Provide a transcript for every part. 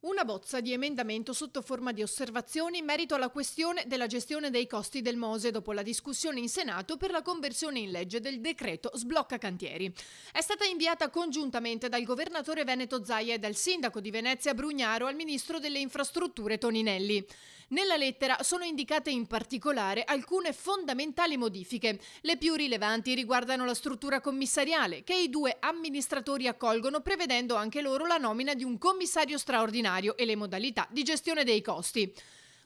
Una bozza di emendamento sotto forma di osservazioni in merito alla questione della gestione dei costi del Mose dopo la discussione in Senato per la conversione in legge del decreto sblocca cantieri. È stata inviata congiuntamente dal governatore veneto Zaia e dal sindaco di Venezia Brugnaro al ministro delle infrastrutture Toninelli. Nella lettera sono indicate in particolare alcune fondamentali modifiche. Le più rilevanti riguardano la struttura commissariale, che i due amministratori accolgono prevedendo anche loro la nomina di un commissario straordinario e le modalità di gestione dei costi.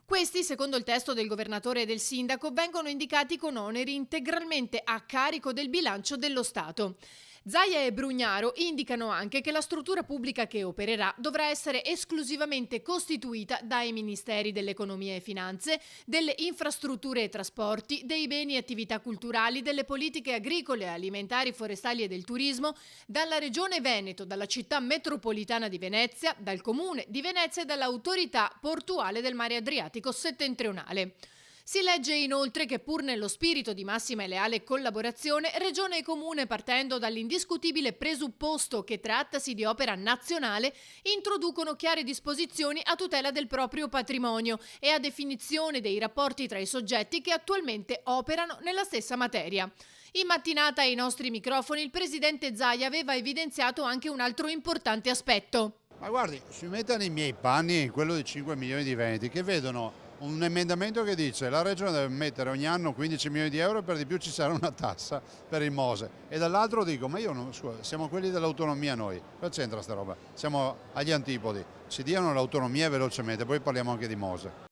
Questi, secondo il testo del governatore e del sindaco, vengono indicati con oneri integralmente a carico del bilancio dello Stato. Zaia e Brugnaro indicano anche che la struttura pubblica che opererà dovrà essere esclusivamente costituita dai Ministeri dell'Economia e Finanze, delle Infrastrutture e Trasporti, dei Beni e Attività Culturali, delle Politiche Agricole, Alimentari, Forestali e del Turismo, dalla Regione Veneto, dalla Città Metropolitana di Venezia, dal Comune di Venezia e dall'Autorità Portuale del Mare Adriatico Settentrionale. Si legge inoltre che pur nello spirito di massima e leale collaborazione, Regione e Comune, partendo dall'indiscutibile presupposto che trattasi di opera nazionale, introducono chiare disposizioni a tutela del proprio patrimonio e a definizione dei rapporti tra i soggetti che attualmente operano nella stessa materia. In mattinata ai nostri microfoni il presidente Zaia aveva evidenziato anche un altro importante aspetto. Ma guardi, si metta nei miei panni, quello di 5 milioni di veneti, che vedono un emendamento che dice la regione deve mettere ogni anno 15 milioni di euro e per di più ci sarà una tassa per il Mose. E dall'altro dico, ma io non, scusa, siamo quelli dell'autonomia noi, cosa c'entra sta roba? Siamo agli antipodi, ci diano l'autonomia velocemente, poi parliamo anche di Mose.